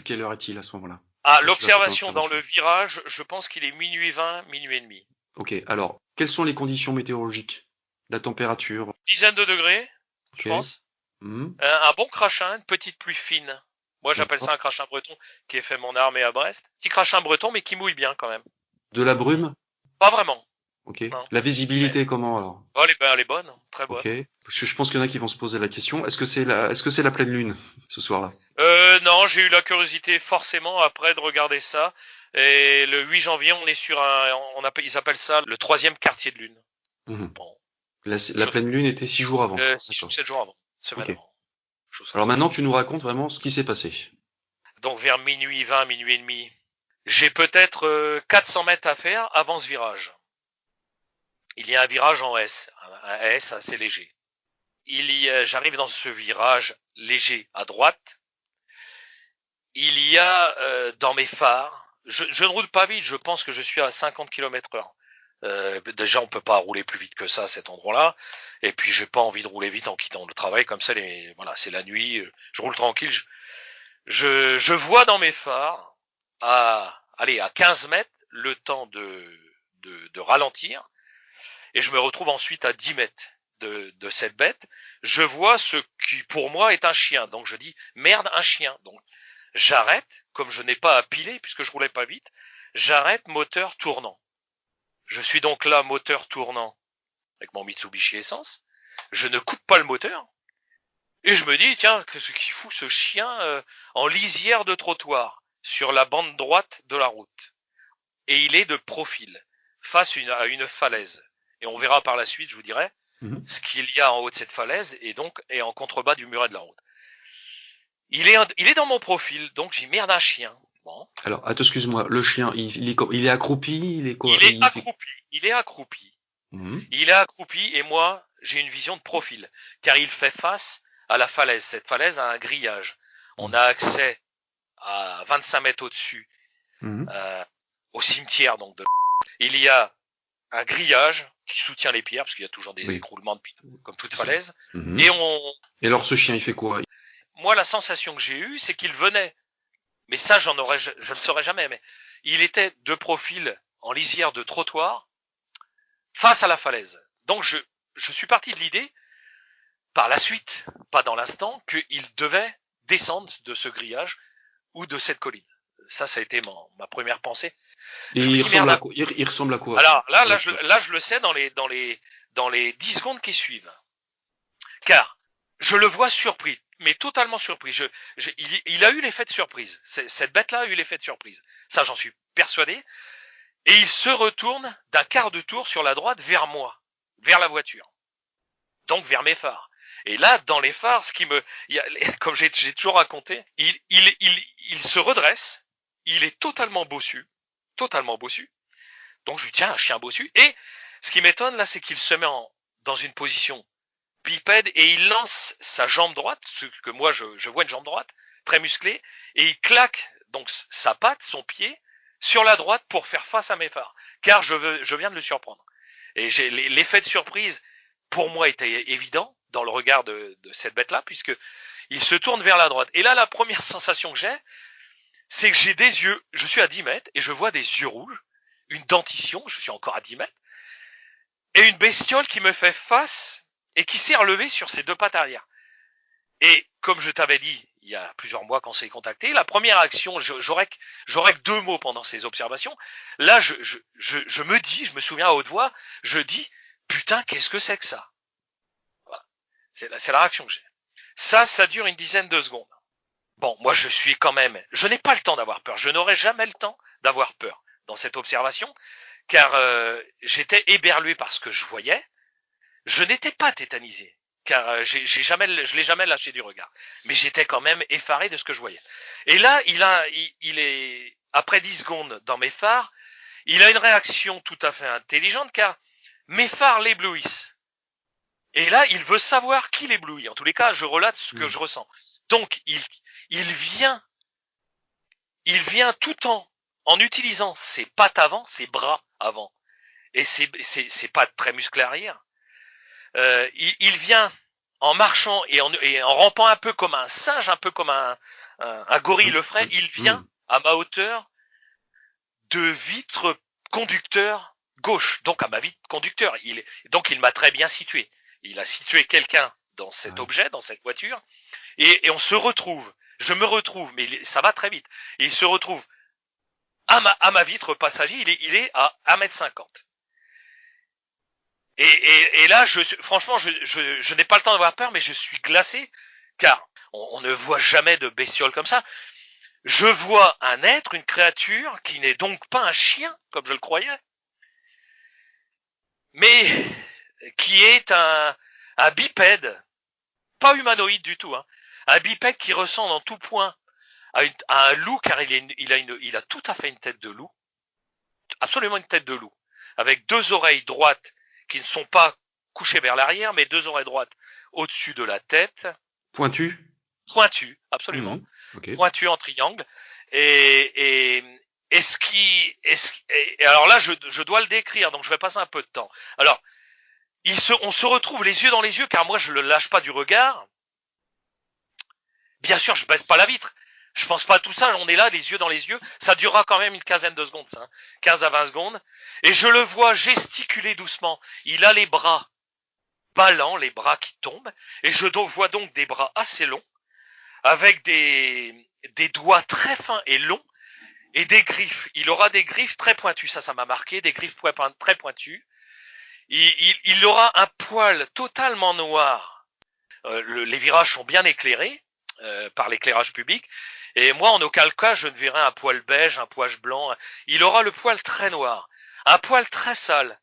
Quelle heure est-il à ce moment-là? Ah, Quand tu vas faire ton l'observation dans le observation. virage, je pense qu'il est minuit 20, minuit et demi. Ok, alors, quelles sont les conditions météorologiques? La température, Dizaine de degrés, je ok. pense. Hmm, Un bon crachin, une petite pluie fine. Moi, j'appelle d'accord. ça un crachin breton qui est fait mon armée à Brest. Petit crachin breton, mais qui mouille bien quand même. De la brume, Pas vraiment, ok. non. La Mais visibilité, comment alors? oh, elle est bonne, très Ok. bonne. Parce que je pense qu'il y en a qui vont se poser la question, est-ce que c'est la pleine lune ce soir-là? Non, j'ai eu la curiosité forcément après de regarder ça. Et le 8 janvier, on est sur ils appellent ça le troisième quartier de lune. Mhm. Bon, La chose, pleine lune était 6 jours avant. 6 ou D'accord. 7 jours avant, semaine Ok. avant, chose comme Alors ça. maintenant, tu nous racontes vraiment ce qui s'est passé. Donc vers minuit 20, minuit et demi, j'ai peut-être 400 mètres à faire avant ce virage. Il y a un virage en S, un S assez léger. J'arrive dans ce virage léger à droite. Il y a dans mes phares, je ne roule pas vite, je pense que je suis à 50 km/h. Déjà, on peut pas rouler plus vite que ça à cet endroit-là. Et puis, j'ai pas envie de rouler vite en quittant le travail comme ça. Voilà, c'est la nuit, je roule tranquille. Je vois dans mes phares à 15 mètres le temps de ralentir et je me retrouve ensuite à 10 mètres de cette bête. Je vois ce qui pour moi est un chien. Donc je dis merde, un chien. Donc j'arrête, comme je n'ai pas à piler puisque je roulais pas vite, j'arrête moteur tournant. Je suis donc là moteur tournant avec mon Mitsubishi Essence. Je ne coupe pas le moteur et je me dis tiens, qu'est-ce qu'il fout ce chien en lisière de trottoir sur la bande droite de la route. Et il est de profil face à une falaise. Et on verra par la suite, je vous dirai, Mhm. ce qu'il y a en haut de cette falaise et donc est en contrebas du muret de la route. Il est dans mon profil, donc j'ai merde un chien. Bon. Alors, attends, excuse-moi, le chien, il est accroupi, il est quoi? Il fait... Il est accroupi. Mhm. Il est accroupi et moi, j'ai une vision de profil, car il fait face à la falaise. Cette falaise a un grillage. On a accès à 25 mètres au-dessus, Mhm. euh, au cimetière donc de. Il y a un grillage qui soutient les pierres parce qu'il y a toujours des Oui. écroulements de comme toute Ça. falaise. Mhm. Et Et alors, ce chien, il fait quoi? moi la sensation que j'ai eue, c'est qu'il venait. Mais ça, je ne saurais jamais. Mais il était de profil en lisière de trottoir face à la falaise. Donc je suis parti de l'idée, par la suite, pas dans l'instant, qu'il devait descendre de ce grillage ou de cette colline. Ça a été ma première pensée. Et Je me il dis merde. ressemble à quoi? Il ressemble à quoi? Alors Votre... là, je le sais dans les 10 secondes qui suivent. Car je le vois surpris, mais totalement surpris. Il a eu l'effet de surprise. Cette bête-là a eu l'effet de surprise. Ça, j'en suis persuadé. Et il se retourne d'un quart de tour sur la droite vers moi, vers la voiture. Donc vers mes phares. Et là, dans les phares, comme j'ai toujours raconté, il se redresse. Il est totalement bossu. Totalement bossu. Donc je lui tiens un chien bossu. Et ce qui m'étonne là, c'est qu'il se met dans une position bipède et il lance sa jambe droite, ce que moi je vois une jambe droite très musclée, et il claque donc sa patte, son pied, sur la droite pour faire face à mes phares, car je viens de le surprendre. Et l'effet de surprise pour moi était évident dans le regard de cette bête-là, puisque il se tourne vers la droite. Et là, la première sensation que j'ai, c'est que j'ai des yeux, je suis à 10 mètres et je vois des yeux rouges, une dentition, je suis encore à 10 mètres, et une bestiole qui me fait face et qui s'est relevée sur ses deux pattes arrière. Et comme je t'avais dit il y a plusieurs mois quand on s'est contacté, la première action, j'aurais que 2 mots pendant ces observations. Là, je me dis, je me souviens à haute voix, je dis, putain, qu'est-ce que c'est que ça? Voilà. C'est la réaction que j'ai. Ça dure une dizaine de secondes. Bon, moi je n'ai pas le temps d'avoir peur. Je n'aurai jamais le temps d'avoir peur dans cette observation, car j'étais éberlué par ce que je voyais. Je n'étais pas tétanisé, car je l'ai jamais lâché du regard. Mais j'étais quand même effaré de ce que je voyais. Et là, il est après 10 secondes dans mes phares, il a une réaction tout à fait intelligente, car mes phares l'éblouissent. Et là, il veut savoir qui l'éblouit. En tous les cas, je relate ce que je ressens. Donc, il vient tout en utilisant ses pattes avant, ses bras avant, et ses pattes très musclées arrière. Il vient en marchant et en rampant un peu comme un singe, un peu comme un gorille le ferait, il vient à ma hauteur de vitre conducteur gauche, donc à ma vitre conducteur. Donc il m'a très bien situé. Il a situé quelqu'un dans cet objet, dans cette voiture, et on se retrouve. Je me retrouve, mais ça va très vite. Et il se retrouve à ma vitre passager, il est à 1,50 m. Et là, franchement, je n'ai pas le temps d'avoir peur, mais je suis glacé, car on ne voit jamais de bestiole comme ça. Je vois un être, une créature, qui n'est donc pas un chien, comme je le croyais, mais qui est un bipède, pas humanoïde du tout, hein, un bipède qui ressemble en tout point à un loup, car il a tout à fait une tête de loup, absolument une tête de loup, avec deux oreilles droites qui ne sont pas couchées vers l'arrière, mais deux oreilles droites au-dessus de la tête. Pointu, absolument. Okay. Pointu en triangle. Et alors là, je dois le décrire, donc je vais passer un peu de temps. Alors, on se retrouve les yeux dans les yeux, car moi je le lâche pas du regard. Bien sûr, je baisse pas la vitre. Je pense pas à tout ça, on est là, les yeux dans les yeux. Ça durera quand même une quinzaine de secondes, ça, hein, 15 à 20 secondes. Et je le vois gesticuler doucement. Il a les bras ballants, les bras qui tombent. Et je vois donc des bras assez longs, avec des doigts très fins et longs, et des griffes. Il aura des griffes très pointues, ça m'a marqué, des griffes très pointues. Il aura un poil totalement noir. Les virages sont bien éclairés par l'éclairage public. Et moi, en aucun cas, je ne verrai un poil beige, un poil blanc. Il aura le poil très noir, un poil très sale,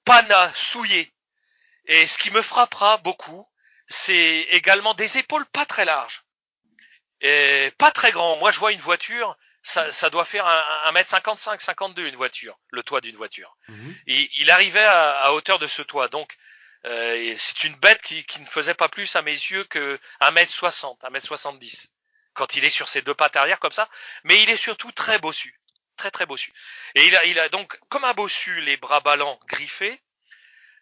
pana, souillé. Et ce qui me frappera beaucoup, c'est également des épaules pas très larges, et pas très grand. Moi, je vois une voiture, ça doit faire 1,55 m, 52 une voiture, le toit d'une voiture. Il arrivait à hauteur de ce toit, donc c'est une bête qui ne faisait pas plus à mes yeux que 1,60 m, 1,70 m. Quand il est sur ses deux pattes arrière comme ça, mais il est surtout très bossu, très très bossu. Et il a donc comme un bossu les bras ballants griffés.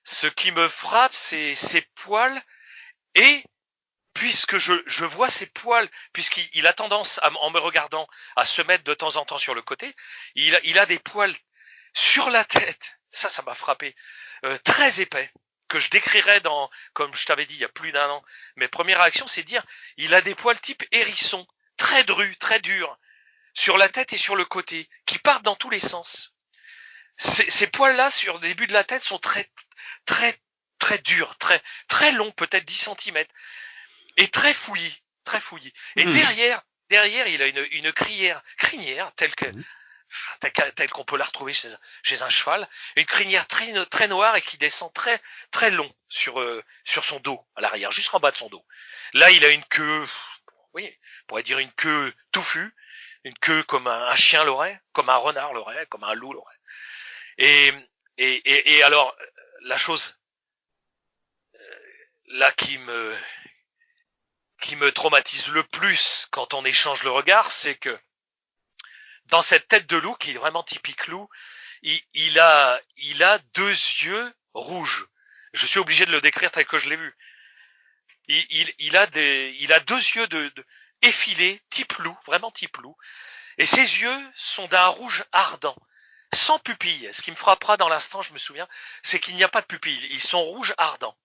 Ce qui me frappe, c'est ses poils, et puisque je vois ses poils, puisqu'il a tendance en me regardant à se mettre de temps en temps sur le côté, il a des poils sur la tête. Ça m'a frappé, très épais, que je décrirais comme je t'avais dit il y a plus d'1 an. Mes premières réactions, c'est de dire, il a des poils type hérisson, très drus, très durs, sur la tête et sur le côté, qui partent dans tous les sens. Ces poils-là, sur le début de la tête, sont très, très, très durs, très, très longs, peut-être 10 cm, et très fouillis, très fouillis. Et derrière, il a une crinière, telle qu'on peut la retrouver chez un cheval, une crinière très, très noire et qui descend très, très long sur son dos, à l'arrière, jusqu'en bas de son dos. Là, il a une queue, oui, on pourrait dire une queue touffue, une queue comme un chien l'aurait, comme un renard l'aurait, comme un loup l'aurait. Et alors, la chose là qui me traumatise le plus quand on échange le regard, c'est que dans cette tête de loup, qui est vraiment typique loup, il a deux yeux rouges. Je suis obligé de le décrire tel que je l'ai vu. Il a deux yeux effilés, type loup, vraiment type loup. Et ses yeux sont d'un rouge ardent, sans pupille. Ce qui me frappera dans l'instant, je me souviens, c'est qu'il n'y a pas de pupille. Ils sont rouges ardents.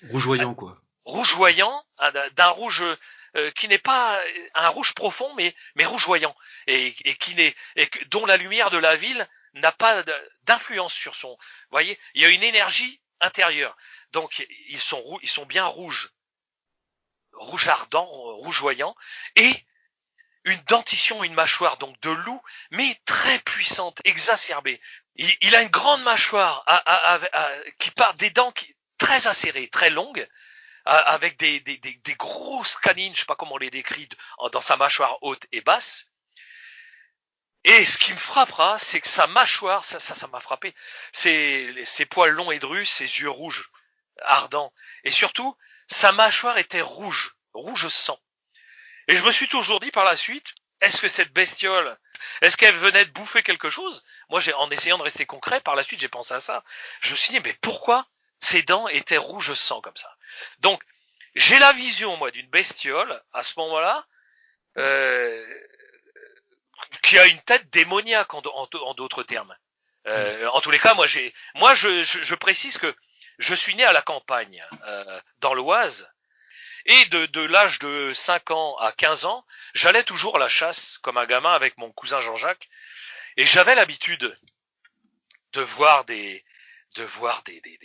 Rougeoyant, quoi. Rougeoyant, d'un rouge qui n'est pas un rouge profond, mais rougeoyant, et dont la lumière de la ville n'a pas d'influence sur son. Vous voyez, il y a une énergie intérieure. Donc ils sont bien rouge ardent, rougeoyant, et une dentition, une mâchoire donc de loup, mais très puissante, exacerbée. Il a une grande mâchoire qui part des dents très acérées, très longues, avec des grosses canines, je sais pas comment on les décrit, dans sa mâchoire haute et basse. Et ce qui me frappera, c'est que sa mâchoire, ça m'a frappé, c'est ses poils longs et drus, ses yeux rouges, ardents, et surtout, sa mâchoire était rouge sang. Et je me suis toujours dit par la suite, est-ce que cette bestiole, est-ce qu'elle venait de bouffer quelque chose? Moi, en essayant de rester concret, par la suite, j'ai pensé à ça. Je me suis dit, mais pourquoi ses dents étaient rouges sang comme ça? Donc, j'ai la vision, moi, d'une bestiole, à ce moment-là, euh, qui a une tête démoniaque en d'autres termes. En tous les cas, je précise que je suis né à la campagne, dans l'Oise, et de l'âge de 5 ans à 15 ans, j'allais toujours à la chasse comme un gamin avec mon cousin Jean-Jacques, et j'avais l'habitude de voir des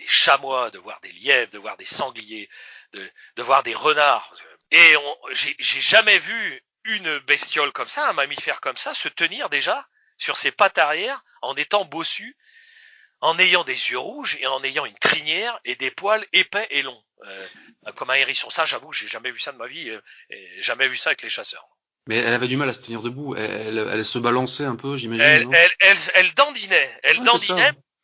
chamois, de voir des lièvres, de voir des sangliers, de voir des renards. Et j'ai jamais vu une bestiole comme ça, un mammifère comme ça, se tenir déjà sur ses pattes arrière en étant bossu, en ayant des yeux rouges et en ayant une crinière et des poils épais et longs, comme un hérisson. Ça, j'avoue, j'ai jamais vu ça de ma vie, et jamais vu ça avec les chasseurs. Mais elle avait du mal à se tenir debout. Elle se balançait un peu, j'imagine. Non Elle dandinait,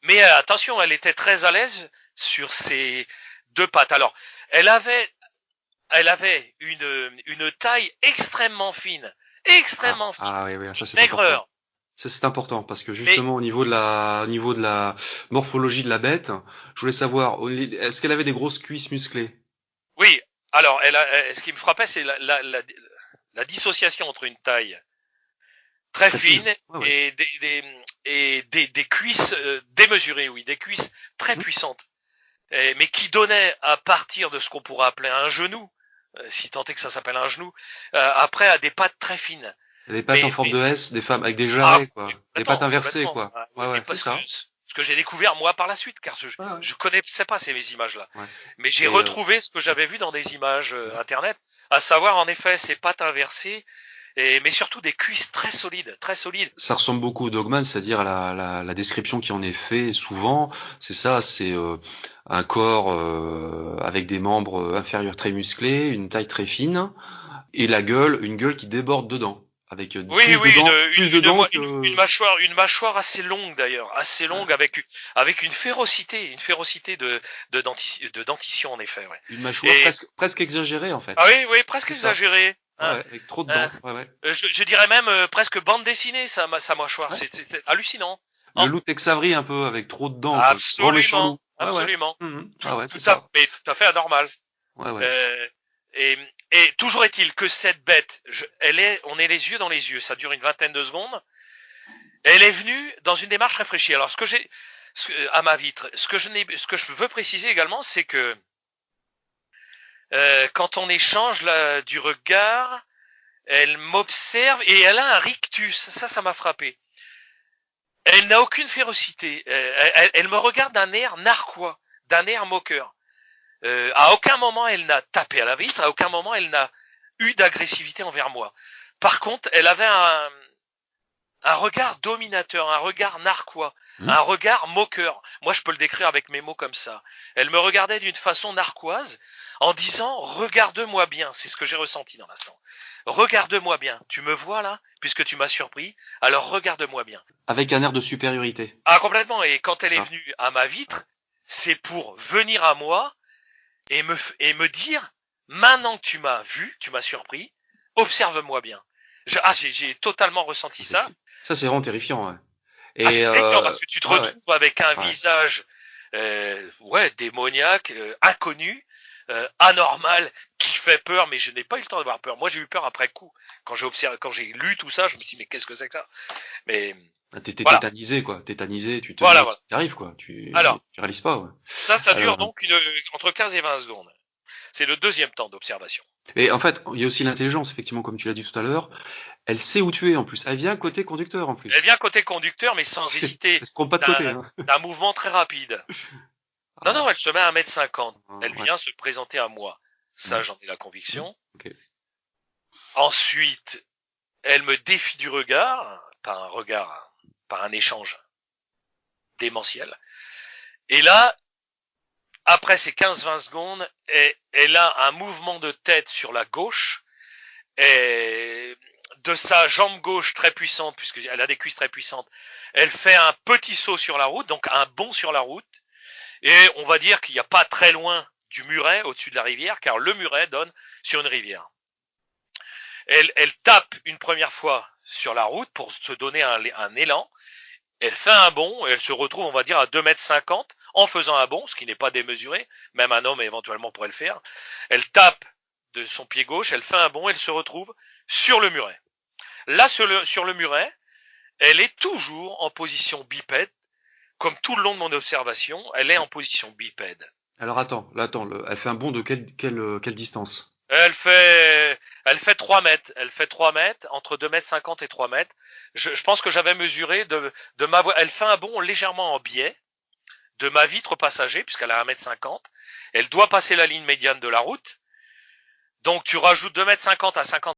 mais attention, elle était très à l'aise sur ses deux pattes. Alors, elle avait une taille extrêmement fine, extrêmement fine, oui, oui, ça c'est maigreur. important. Ça c'est important parce que justement au niveau de la morphologie de la bête, je voulais savoir, est-ce qu'elle avait des grosses cuisses musclées? Oui. Alors, ce qui me frappait, c'est la dissociation entre une taille très fine ouais. et des cuisses démesurées, oui, des cuisses très puissantes, mais qui donnaient à partir de ce qu'on pourrait appeler un genou, si tant est que ça s'appelle un genou, après à des pattes très fines. Des pattes en forme de S, des femmes avec des jarrets, quoi. Des pattes inversées, quoi. Ouais, c'est ça. Ce que j'ai découvert moi par la suite, car je connaissais pas ces images-là. Ouais. Mais j'ai retrouvé ce que j'avais vu dans des images internet, à savoir en effet ces pattes inversées, mais surtout des cuisses très solides, très solides. Ça ressemble beaucoup au Dogman, c'est-à-dire à la description qui en est fait souvent. C'est ça, c'est un corps avec des membres inférieurs très musclés, une taille très fine, et une gueule qui déborde dedans. Avec une mâchoire assez longue d'ailleurs, assez longue, avec une férocité de dentition en effet. Ouais. Une mâchoire presque exagérée en fait. Ah oui, presque exagérée. Hein. Ouais, avec trop de dents. Je dirais même presque bande dessinée sa mâchoire. Ouais. C'est hallucinant. Le loup texavri un peu avec trop de dents. Absolument, absolument. Tout à fait anormal. Et toujours est-il que cette bête, on est les yeux dans les yeux, ça dure une vingtaine de secondes. Elle est venue dans une démarche réfléchie. Alors à ma vitre, ce que je veux préciser également, c'est que quand on échange du regard, elle m'observe et elle a un rictus. Ça m'a frappé. Elle n'a aucune férocité. Elle me regarde d'un air narquois, d'un air moqueur. À aucun moment elle n'a tapé à la vitre, à aucun moment elle n'a eu d'agressivité envers moi. Par contre, elle avait un regard dominateur, un regard narquois, un regard moqueur. Moi, je peux le décrire avec mes mots comme ça. Elle me regardait d'une façon narquoise en disant « Regarde-moi bien », c'est ce que j'ai ressenti dans l'instant. « Regarde-moi bien, tu me vois là, puisque tu m'as surpris, alors regarde-moi bien. » Avec un air de supériorité. Ah, complètement, et quand elle est venue à ma vitre, c'est pour venir à moi et me dire, maintenant que tu m'as vu, tu m'as surpris, observe-moi bien. J'ai totalement ressenti ça. Ça, c'est vraiment terrifiant, ouais. Et c'est terrifiant parce que tu te retrouves avec un visage, démoniaque, inconnu, anormal, qui fait peur, mais je n'ai pas eu le temps d'avoir peur. Moi, j'ai eu peur après coup. Quand j'ai lu tout ça, je me suis dit, mais qu'est-ce que c'est que ça? Mais, t'étais tétanisé, quoi. Tétanisé, tu te dis, t'arrives, quoi. Tu réalises pas, ouais. Ça dure donc entre 15 et 20 secondes. C'est le deuxième temps d'observation. Et en fait, il y a aussi l'intelligence, effectivement, comme tu l'as dit tout à l'heure. Elle sait où tu es, en plus. Elle vient côté conducteur, en plus. Elle vient côté conducteur, mais sans hésiter. Elle se trompe pas de côté, hein. D'un mouvement très rapide. Non, elle se met à 1m50. Elle vient se présenter à moi. Ça, j'en ai la conviction. Okay. Ensuite, elle me défie du regard, par un échange démentiel. Et là, après ces 15-20 secondes, elle a un mouvement de tête sur la gauche, et de sa jambe gauche très puissante, puisqu'elle a des cuisses très puissantes, elle fait un petit saut sur la route, donc un bond sur la route, et on va dire qu'il n'y a pas très loin du muret au-dessus de la rivière, car le muret donne sur une rivière. Elle tape une première fois sur la route pour se donner un élan, elle fait un bond, et elle se retrouve, on va dire, à 2,50 m en faisant un bond, ce qui n'est pas démesuré, même un homme éventuellement pourrait le faire. Elle tape de son pied gauche, elle fait un bond, elle se retrouve sur le muret. Là, sur le muret, elle est toujours en position bipède, comme tout le long de mon observation, elle est en position bipède. Alors attends, elle fait un bond de quelle distance? Elle fait 3 mètres. Elle fait 3 mètres, entre 2 mètres 50 et 3 mètres. Je pense que j'avais mesuré de ma voie. Elle fait un bond légèrement en biais de ma vitre passager, puisqu'elle a 1 mètre 50. Elle doit passer la ligne médiane de la route. Donc tu rajoutes 2 mètres 50 à 50